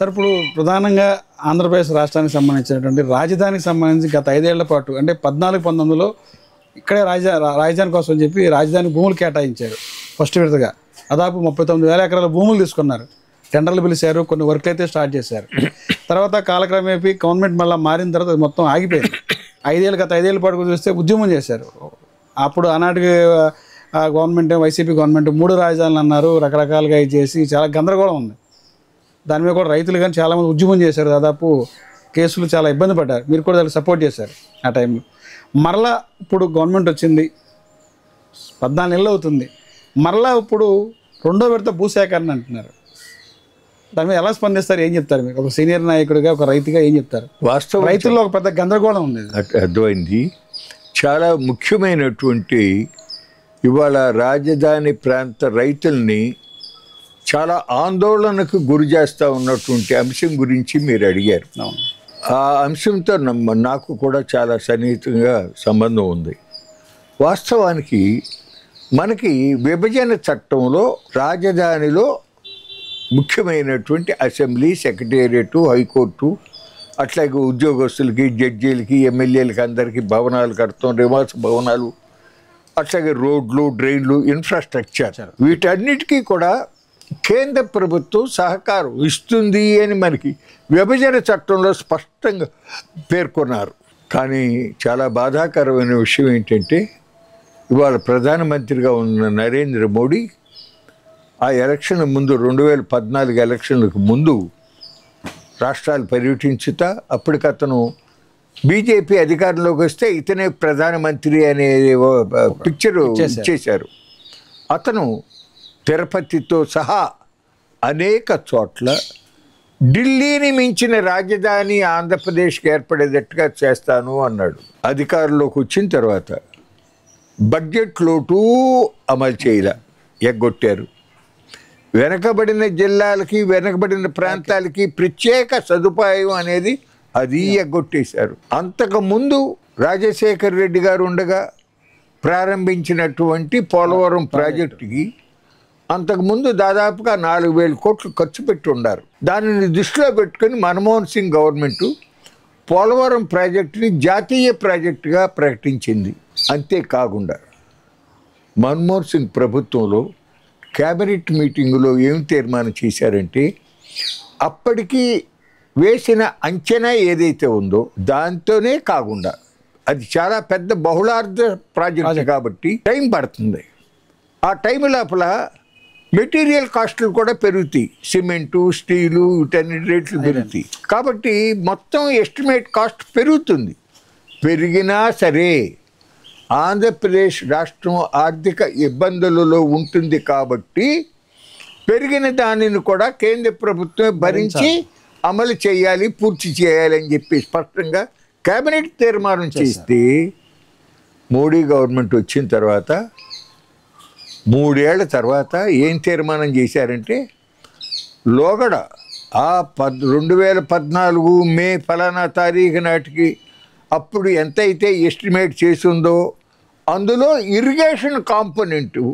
Sir ఇప్పుడు ప్రధానంగా ఆంధ్రప్రదేశ్ రాష్ట్రానికి సంబంధించినటువంటి రాజధానికి సంబంధించి గత 5 ఏళ్ల పాటు అంటే 14-19లో ఇక్కడే రాజధాని కోసం చెప్పి రాజధాని భూములు కేటాయించారు. ఫస్ట్ విడతగా దాదాపు 39,000 ఎకరాల భూములు తీసుకున్నారు. టెండర్లు పిలిచారు, కొన్ని వర్క్లు అయితే స్టార్ట్ చేశారు. తర్వాత కాలక్రమేపీ గవర్నమెంట్ మళ్ళీ మారిన తర్వాత మొత్తం ఆగిపోయింది. గత 5 ఏళ్ల పాటు చూస్తే ఉద్యమం చేశారు. అప్పుడు ఆనాటి గవర్నమెంట్ వైసీపీ గవర్నమెంట్ 3 రాజధానులు అన్నారు, రకరకాలుగా ఇది చేసి చాలా గందరగోళం ఉంది. దాని మీద కూడా రైతులు కానీ చాలామంది ఉద్యమం చేశారు. దాదాపు కేసులు చాలా ఇబ్బంది పడ్డారు. మీరు కూడా దానికి సపోర్ట్ చేశారు ఆ టైంలో. మరలా ఇప్పుడు గవర్నమెంట్ వచ్చింది, 14 నెలలు అవుతుంది. మరలా ఇప్పుడు 2వ విడత భూసేకరణ అంటున్నారు. దాని మీద ఎలా స్పందిస్తారు, ఏం చెప్తారు? మీకు ఒక సీనియర్ నాయకుడిగా, ఒక రైతుగా ఏం చెప్తారు? వాస్తవం రైతుల్లో ఒక పెద్ద గందరగోళం ఉంది. అర్థమైంది. చాలా ముఖ్యమైనటువంటి ఇవాళ రాజధాని ప్రాంత రైతుల్ని చాలా ఆందోళనకు గురి చేస్తూ ఉన్నటువంటి అంశం గురించి మీరు అడిగారు. ఆ అంశంతో నాకు కూడా చాలా సన్నిహితంగా సంబంధం ఉంది. వాస్తవానికి మనకి విభజన చట్టంలో రాజధానిలో ముఖ్యమైనటువంటి అసెంబ్లీ, సెక్రటేరియట్, హైకోర్టు, అట్లాగే ఉద్యోగస్తులకి, జడ్జీలకి, ఎమ్మెల్యేలకి అందరికీ భవనాలు కడతాం, నివాస భవనాలు, అట్లాగే రోడ్లు, డ్రైన్లు, ఇన్ఫ్రాస్ట్రక్చర్, వీటన్నిటికీ కూడా కేంద్ర ప్రభుత్వం సహకారం ఇస్తుంది అని మనకి విభజన చట్టంలో స్పష్టంగా పేర్కొన్నారు. కానీ చాలా బాధాకరమైన విషయం ఏంటంటే ఇవాళ ప్రధానమంత్రిగా ఉన్న నరేంద్ర మోడీ ఆ ఎలక్షన్ ముందు 2014 ఎలక్షన్లకు ముందు రాష్ట్రాలు పర్యటించుతా అప్పటికతను బీజేపీ అధికారంలోకి వస్తే ఇతనే ప్రధానమంత్రి అనే పిక్చరు ఇచ్చేశారు. అతను తిరుపతితో సహా అనేక చోట్ల ఢిల్లీని మించిన రాజధాని ఆంధ్రప్రదేశ్కి ఏర్పడేటట్టుగా చేస్తాను అన్నాడు. అధికారంలోకి వచ్చిన తర్వాత బడ్జెట్ లోటు అమలు చేయలే, ఎగ్గొట్టారు. వెనకబడిన జిల్లాలకి, వెనకబడిన ప్రాంతాలకి ప్రత్యేక సదుపాయం అనేది అది ఎగ్గొట్టేశారు. అంతకుముందు రాజశేఖర్ రెడ్డి గారు ఉండగా ప్రారంభించినటువంటి పోలవరం ప్రాజెక్టుకి అంతకుముందు దాదాపుగా 4,000 కోట్లు ఖర్చు పెట్టి ఉన్నారు. దానిని దృష్టిలో పెట్టుకుని మన్మోహన్ సింగ్ గవర్నమెంటు పోలవరం ప్రాజెక్టుని జాతీయ ప్రాజెక్టుగా ప్రకటించింది. అంతేకాకుండా మన్మోహన్ సింగ్ ప్రభుత్వంలో క్యాబినెట్ మీటింగులో ఏం తీర్మానం చేశారంటే అప్పటికి వేసిన అంచనా ఏదైతే ఉందో దాంతోనే కాకుండా అది చాలా పెద్ద బహుళార్థ ప్రాజెక్ట్ కాబట్టి టైం పడుతుంది. ఆ టైం లోపల మెటీరియల్ కాస్టులు కూడా పెరుగుతాయి, సిమెంటు, స్టీలు, వీటన్నిటి రేట్లు పెరుగుతాయి. కాబట్టి మొత్తం ఎస్టిమేట్ కాస్ట్ పెరుగుతుంది. పెరిగినా సరే ఆంధ్రప్రదేశ్ రాష్ట్రం ఆర్థిక ఇబ్బందులలో ఉంటుంది కాబట్టి పెరిగిన దానిని కూడా కేంద్ర ప్రభుత్వం భరించి అమలు చేయాలి, పూర్తి చేయాలి అని చెప్పి స్పష్టంగా కేబినెట్ తీర్మానం చేస్తే మోడీ గవర్నమెంట్ వచ్చిన తర్వాత 3 ఏళ్ల తర్వాత ఏం తీర్మానం చేశారంటే లోగడ 2014 మే ఫలానా తారీఖు నాటికి అప్పుడు ఎంతైతే ఎస్టిమేట్ చేసిందో అందులో ఇరిగేషన్ కాంపోనెంటు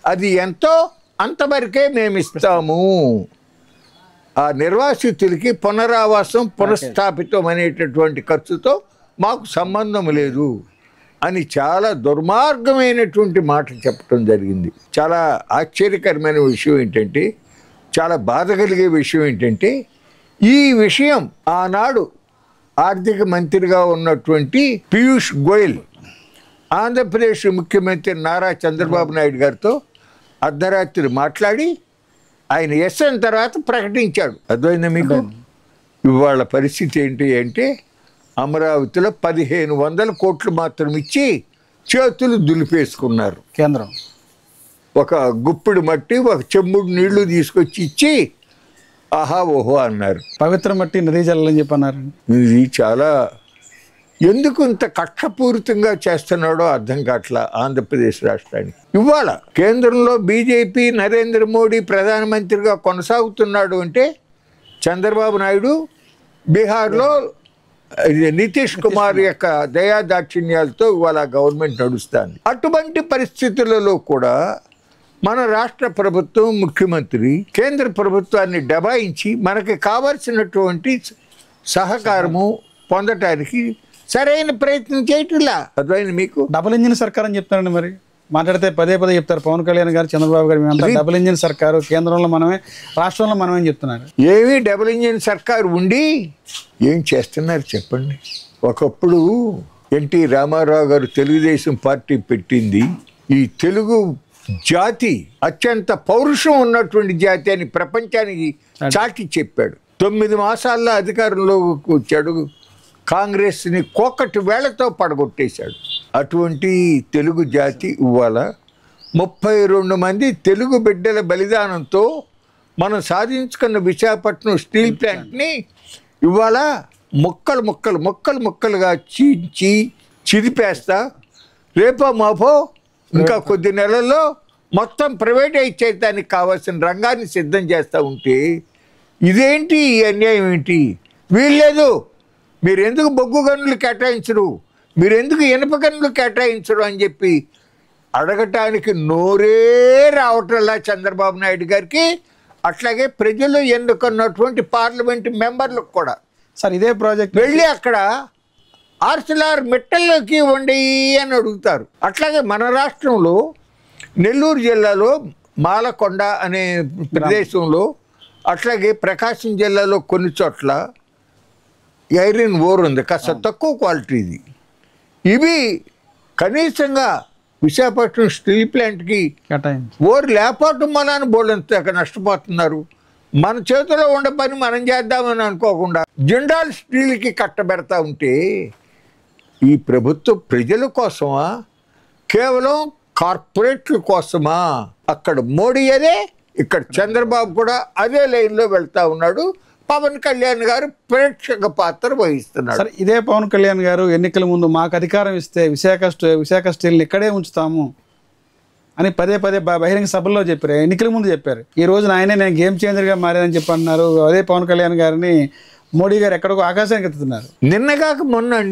అది ఎంతో అంతవరకే మేము ఇస్తాము, ఆ నిర్వాసితులకి పునరావాసం, పునఃస్థాపితం అనేటటువంటి ఖర్చుతో మాకు సంబంధం లేదు అని చాలా దుర్మార్గమైనటువంటి మాట చెప్పడం జరిగింది. చాలా ఆశ్చర్యకరమైన విషయం ఏంటంటే, చాలా బాధ కలిగే విషయం ఏంటంటే ఈ విషయం ఆనాడు ఆర్థిక మంత్రిగా ఉన్నటువంటి పీయూష్ గోయల్ ఆంధ్రప్రదేశ్ ముఖ్యమంత్రి నారా చంద్రబాబు నాయుడు గారితో అర్ధరాత్రి మాట్లాడి ఆయన ఎస్ అయిన తర్వాత ప్రకటించాడు. అర్థమైందా మీకు? ఇవాళ పరిస్థితి ఏంటి అంటే అమరావతిలో 1,500 కోట్లు మాత్రం ఇచ్చి చేతులు దులిపేసుకున్నారు. కేంద్రం ఒక గుప్పిడి మట్టి, ఒక చెంబుడు నీళ్లు తీసుకొచ్చి ఇచ్చి ఆహా ఓహో అన్నారు. పవిత్ర మట్టి నదీ జల్లని చెప్పి అన్నారు. ఇది చాలా ఎందుకు ఇంత కక్షపూరితంగా చేస్తున్నాడో అర్థం కావట్లా ఆంధ్రప్రదేశ్ రాష్ట్రానికి. ఇవాళ కేంద్రంలో బీజేపీ నరేంద్ర మోడీ ప్రధానమంత్రిగా కొనసాగుతున్నాడు అంటే చంద్రబాబు నాయుడు బీహార్లో నితీష్ కుమార్ యొక్క దయాదాక్షిణ్యాలతో ఇవాళ గవర్నమెంట్ నడుస్తుంది. అటువంటి పరిస్థితులలో కూడా మన రాష్ట్ర ప్రభుత్వం ముఖ్యమంత్రి కేంద్ర ప్రభుత్వాన్ని దబాయించి మనకి కావలసినటువంటి సహకారము పొందటానికి సరైన ప్రయత్నం చేయట్లా. అర్థమైంది మీకు? డబుల్ ఇంజిన్ సర్కార్ అని చెప్తారండి. మరి మాట్లాడితే పదే పదే చెప్తారు పవన్ కళ్యాణ్ గారు, చంద్రబాబు గారు, మేమంతా డబుల్ ఇంజిన్ సర్కారు, కేంద్రంలో మనమే, రాష్ట్రంలో మనమే చెప్తున్నారు. ఏమీ డబుల్ ఇంజిన్ సర్కారు ఉండి ఏం చేస్తున్నారు చెప్పండి. ఒకప్పుడు ఎన్టీ రామారావు గారు తెలుగుదేశం పార్టీ పెట్టింది ఈ తెలుగు జాతి అత్యంత పౌరుషం ఉన్నటువంటి జాతి అని ప్రపంచానికి చాటి చెప్పాడు. 9 మాసాల్లో అధికారంలోకి వచ్చాడు, కాంగ్రెస్ని కోకటి వేళ్లతో పడగొట్టేశాడు. అటువంటి తెలుగు జాతి ఇవాళ 32 మంది తెలుగు బిడ్డల బలిదానంతో మనం సాధించుకున్న విశాఖపట్నం స్టీల్ ప్లాంట్ని ఇవాళ ముక్కలుగా చీల్చి చిదిపేస్తా, రేపో మాపో ఇంకా కొద్ది నెలల్లో మొత్తం ప్రైవేటైజ్ చేయడానికి కావాల్సిన రంగాన్ని సిద్ధం చేస్తూ ఉంటే ఇదేంటి ఈ అన్యాయం ఏంటి? వీల్లేదు, మీరు ఎందుకు బొగ్గు గనులు కేటాయించరు, మీరు ఎందుకు ఇనుప గనులు కేటాయించరు అని చెప్పి అడగటానికి నోరే రావట్లా చంద్రబాబు నాయుడు గారికి. అట్లాగే ప్రజలు ఎన్నుకున్నటువంటి పార్లమెంటు మెంబర్లకు కూడా సార్ ఇదే ప్రాజెక్ట్ వెళ్ళి అక్కడ ఆర్సిలార్ మెట్టల్లోకి వండి అని అడుగుతారు. అట్లాగే మన రాష్ట్రంలో నెల్లూరు జిల్లాలో మాలకొండ అనే ప్రదేశంలో, అట్లాగే ప్రకాశం జిల్లాలో కొన్ని చోట్ల ఐరన్ ఓర్ ఉంది, కాస్త తక్కువ క్వాలిటీది. ఇవి కనీసంగా విశాఖపట్నం స్టీల్ ప్లాంట్కి ఓర్ లేకపోవటం వలన బోర్డంతా నష్టపోతున్నారు. మన చేతిలో ఉండే పని మనం చేద్దామని అనుకోకుండా జిండాల్ స్టీల్కి కట్టబెడతా ఉంటే ఈ ప్రభుత్వం ప్రజల కోసమా, కేవలం కార్పొరేట్ల కోసమా? అక్కడ మోడీ అదే, ఇక్కడ చంద్రబాబు కూడా అదే లైన్లో వెళ్తా ఉన్నాడు. పవన్ కళ్యాణ్ గారు ప్రేక్షక పాత్ర వహిస్తున్నారు. సార్ ఇదే పవన్ కళ్యాణ్ గారు ఎన్నికల ముందు మాకు అధికారం ఇస్తే విశాఖ స్టీల్ని ఇక్కడే ఉంచుతాము అని పదే బహిరంగ సభల్లో చెప్పారు, ఎన్నికల ముందు చెప్పారు. ఈ రోజున ఆయనే నేను గేమ్ చేంజర్గా మారానని చెప్పి అన్నారు. అదే పవన్ కళ్యాణ్ గారిని మోడీ గారు ఎక్కడికో ఆకాశానికి ఎత్తుతున్నారు. నిన్నగాక మొన్న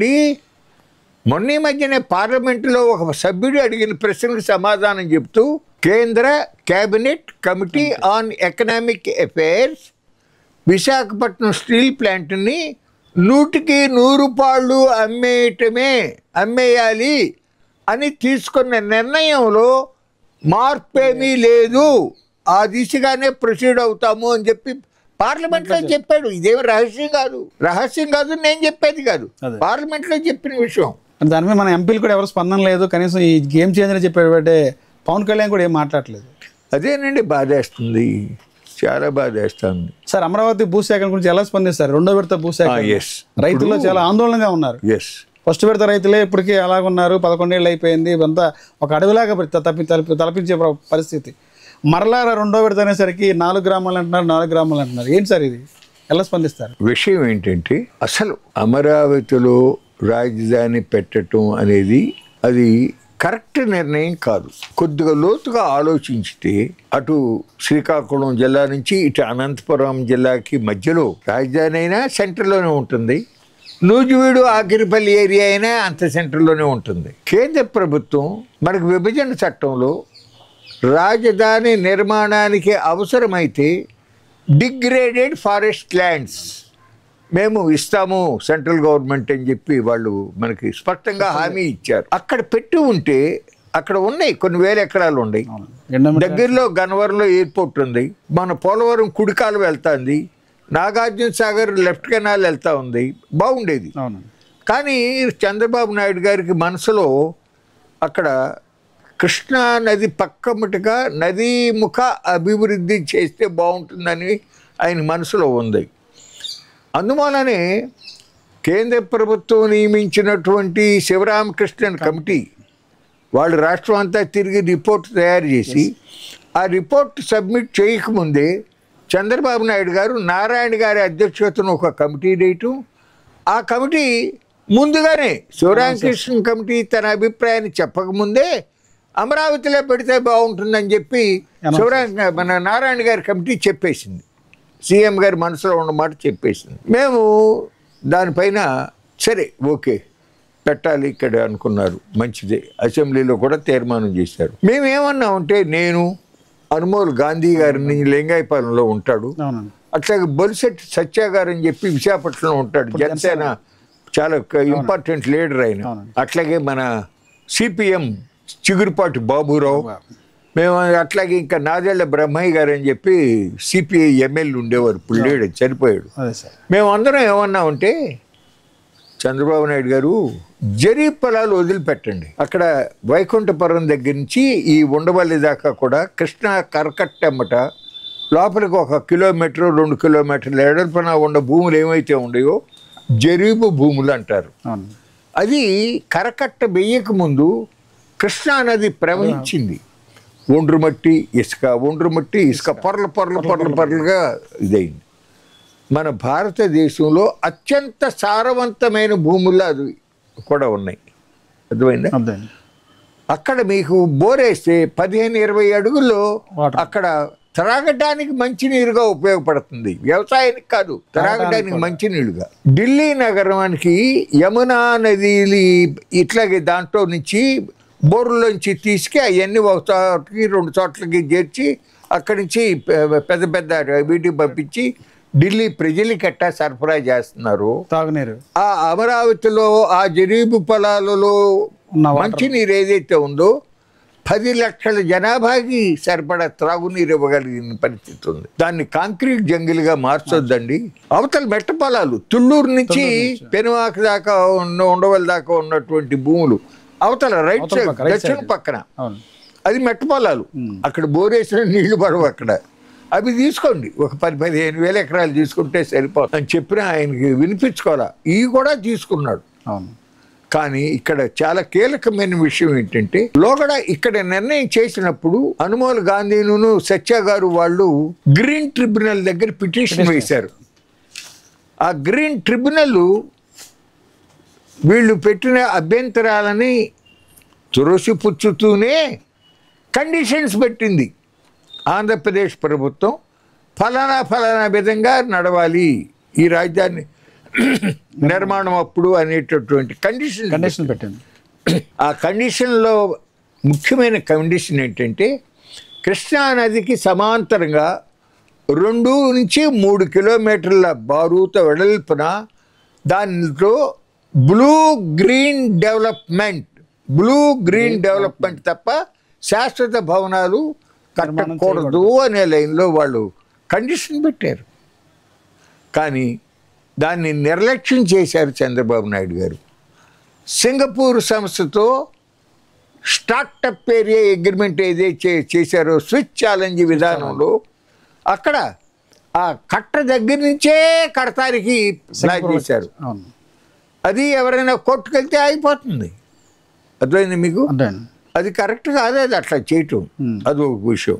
ఈ మధ్యనే పార్లమెంటులో ఒక సభ్యుడు అడిగిన ప్రశ్నకు సమాధానం చెప్తూ కేంద్ర cabinet committee on economic affairs Visakhapatnam steel ప్లాంట్ని 100కి 100 పాళ్ళు అమ్మేయాలి అని తీసుకున్న నిర్ణయంలో మార్పేమీ లేదు, ఆ దిశగానే ప్రొసీడ్ అవుతాము అని చెప్పి పార్లమెంట్లో చెప్పాడు. ఇదేమి రహస్యం కాదు, నేను చెప్పేది కాదు, పార్లమెంట్లో చెప్పిన విషయం. దాని మీద మన ఎంపీలు కూడా ఎవరు స్పందన లేదు. కనీసం ఈ గేమ్ చేంజర్ చెప్పేటంటే పవన్ కళ్యాణ్ కూడా ఏం మాట్లాడలేదు. అదేనండి బాధేస్తుంది, చాలా బాధేస్తుంది. సార్ అమరావతి భూసేకరణ గురించి ఎలా స్పందిస్తారు? 2వ విడత భూసేకరణ రైతుల్లో చాలా ఆందోళనగా ఉన్నారు. ఫస్ట్ విడత రైతులే ఇప్పటికీ అలాగున్నారు, 11 ఏళ్ళు అయిపోయింది, ఇదంతా ఒక అడవిలాగా తలపించే పరిస్థితి. మరలా 2వ విడత అనేసరికి 4 గ్రామాలు అంటున్నారు. ఏంటి సార్ ఇది, ఎలా స్పందిస్తారు? విషయం ఏంటంటే అసలు అమరావతిలో రాజధాని పెట్టడం అనేది అది కరెక్ట్ నిర్ణయం కాదు. కొద్దిగా లోతుగా ఆలోచించితే అటు శ్రీకాకుళం జిల్లా నుంచి ఇటు అనంతపురం జిల్లాకి మధ్యలో రాజధాని అయినా సెంటర్లోనే ఉంటుంది, నూజివీడు ఆకిరిపల్లి ఏరియా అయినా అంత సెంటర్లోనే ఉంటుంది. కేంద్ర ప్రభుత్వం మనకు విభజన చట్టంలో రాజధాని నిర్మాణానికి అవసరమైతే డిగ్రేడెడ్ ఫారెస్ట్ ల్యాండ్స్ మేము ఇస్తాము సెంట్రల్ గవర్నమెంట్ అని చెప్పి వాళ్ళు మనకి స్పష్టంగా హామీ ఇచ్చారు. అక్కడ పెట్టి ఉంటే అక్కడ ఉన్నాయి, కొన్ని వేల ఎకరాలు ఉన్నాయి. దగ్గరలో గన్నవరంలో ఎయిర్పోర్ట్ ఉంది, మన పోలవరం కుడికాలు వెళ్తుంది, నాగార్జున సాగర్ లెఫ్ట్ కెనాల్ వెళ్తా ఉంది, బాగుండేది. కానీ చంద్రబాబు నాయుడు గారికి మనసులో అక్కడ కృష్ణా నది పక్కమటుగా నదీముఖ అభివృద్ధి చేస్తే బాగుంటుందని ఆయన మనసులో ఉంది. అందువలనే కేంద్ర ప్రభుత్వం నియమించినటువంటి శివరామకృష్ణన్ కమిటీ వాళ్ళు రాష్ట్రం అంతా తిరిగి రిపోర్ట్ తయారు చేసి ఆ రిపోర్ట్ సబ్మిట్ చేయకముందే చంద్రబాబు నాయుడు గారు నారాయణ గారి అధ్యక్షతను ఒక కమిటీ వేయటం, ఆ కమిటీ ముందుగానే శివరామకృష్ణన్ కమిటీ తన అభిప్రాయాన్ని చెప్పకముందే అమరావతిలో పెడితే బాగుంటుందని చెప్పి మన నారాయణ గారి కమిటీ చెప్పేసింది. సీఎం గారి మనసులో ఉన్నమాట చెప్పేసింది. మేము దానిపైన సరే ఓకే పెట్టాలి ఇక్కడ అనుకున్నారు, మంచిదే. అసెంబ్లీలో కూడా తీర్మానం చేశారు. మేమేమన్నామంటే నేను అనుమోల్ గాంధీ గారిని లింగాయపాలెంలో ఉంటాడు. అవునండి. అట్లాగే బొలిశెట్టి సత్య గారు అని చెప్పి విశాఖపట్నంలో ఉంటాడు. జనసేన చాలా ఇంపార్టెంట్ లీడర్ ఆయన. అట్లాగే మన సిపిఎం చిగురుపాటి బాబురావు, మేము అట్లాగే ఇంకా నాదెళ్ల బ్రహ్మయ్య గారు అని చెప్పి సిపిఐ ఎమ్మెల్యే ఉండేవారు, ఇప్పుడు లేడు, చనిపోయాడు. మేము అందరం ఏమన్నామంటే చంద్రబాబు నాయుడు గారు జరీబ్ పొలాలు వదిలిపెట్టండి, అక్కడ వైకుంఠపురం దగ్గర నుంచి ఈ ఉండవల్లి దాకా కూడా కృష్ణా కరకట్టెమ్మట లోపలికి 1 కిలోమీటర్ 2 కిలోమీటర్ల ఎడల్పున ఉన్న భూములు ఏమైతే ఉండయో జరీబు భూములు అంటారు. అది కరకట్ట వెయ్యక ముందు కృష్ణా నది ప్రవహించింది. ఒండ్రుమట్టి ఇసుక పొరలుగా ఇదైంది. మన భారతదేశంలో అత్యంత సారవంతమైన భూములు అది కూడా ఉన్నాయి. అర్థమైందా? అక్కడ మీకు బోరేస్తే 15-20 అడుగుల్లో అక్కడ త్రాగడానికి మంచినీరుగా ఉపయోగపడుతుంది, వ్యవసాయానికి కాదు, త్రాగడానికి మంచినీళ్ళుగా. ఢిల్లీ నగరానికి యమునా నది ఇట్లాగే దాంట్లో నుంచి బోర్లోంచి తీసుకు అవన్నీ 1 చోటకి 2 చోట్లకి చేర్చి అక్కడి నుంచి పెద్ద పెద్ద వీటికి పంపించి ఢిల్లీ ప్రజలకి ఎట్టా సరఫరా చేస్తున్నారు తాగునీరు. ఆ అమరావతిలో ఆ జరీబు పొలాలలో మంచినీరు ఏదైతే ఉందో 10 లక్షల జనాభాకి సరిపడా త్రాగునీరు ఇవ్వగలిగిన పరిస్థితి ఉంది. దాన్ని కాంక్రీట్ జంగిల్గా మార్చొద్దండి. అవతల మెట్ట పొలాలు తుళ్ళూరు నుంచి పెనువాక దాకా ఉండవల్లి దాకా ఉన్నటువంటి భూములు అవతల రైట్ సైడ్ దక్షిణ పక్కన అది మెట్ట పొలాలు, అక్కడ బోరేసిన నీళ్లు పడవు అక్కడ. అవి తీసుకోండి, ఒక 10-15 వేల ఎకరాలు తీసుకుంటే సరిపోతుంది అని చెప్పిన ఆయనకి వినిపించుకోవాలా. ఇవి కూడా తీసుకున్నాడు. కానీ ఇక్కడ చాలా కీలకమైన విషయం ఏంటంటే లోగడ ఇక్కడ నిర్ణయం చేసినప్పుడు అనుమోల్ గాంధీను సత్య గారు వాళ్ళు గ్రీన్ ట్రిబ్యునల్ దగ్గర పిటిషన్ వేశారు. ఆ గ్రీన్ ట్రిబ్యునల్ వీళ్ళు పెట్టిన అభ్యంతరాలని తులసిపుచ్చుతూనే కండిషన్స్ పెట్టింది. ఆంధ్రప్రదేశ్ ప్రభుత్వం ఫలానా విధంగా నడవాలి ఈ రాజధాని నిర్మాణం అప్పుడు అనేటటువంటి కండిషన్ పెట్టింది. ఆ కండిషన్లో ముఖ్యమైన కండిషన్ ఏంటంటే కృష్ణా నదికి సమాంతరంగా 2 నుంచి 3 కిలోమీటర్ల బారూత వెడల్పున దాంట్లో బ్లూ గ్రీన్ డెవలప్మెంట్ తప్ప శాశ్వత భవనాలు కట్టకూడదు అనే లైన్లో వాళ్ళు కండిషన్ పెట్టారు. కానీ దాన్ని నిర్లక్ష్యం చేశారు చంద్రబాబు నాయుడు గారు. సింగపూర్ సంస్థతో స్టార్టప్ ఏరియా అగ్రిమెంట్ ఏదైతే చేశారో స్విచ్ ఛాలెంజ్ విధానంలో అక్కడ ఆ కట్ట దగ్గర నుంచే కడతానికి ప్లాన్ చేశారు. అది ఎవరైనా కోర్టుకెళ్తే అయిపోతుంది. అర్థమైంది మీకు? అది కరెక్ట్ కాదు, అది అట్లా చేయటం అది ఒక విషయం.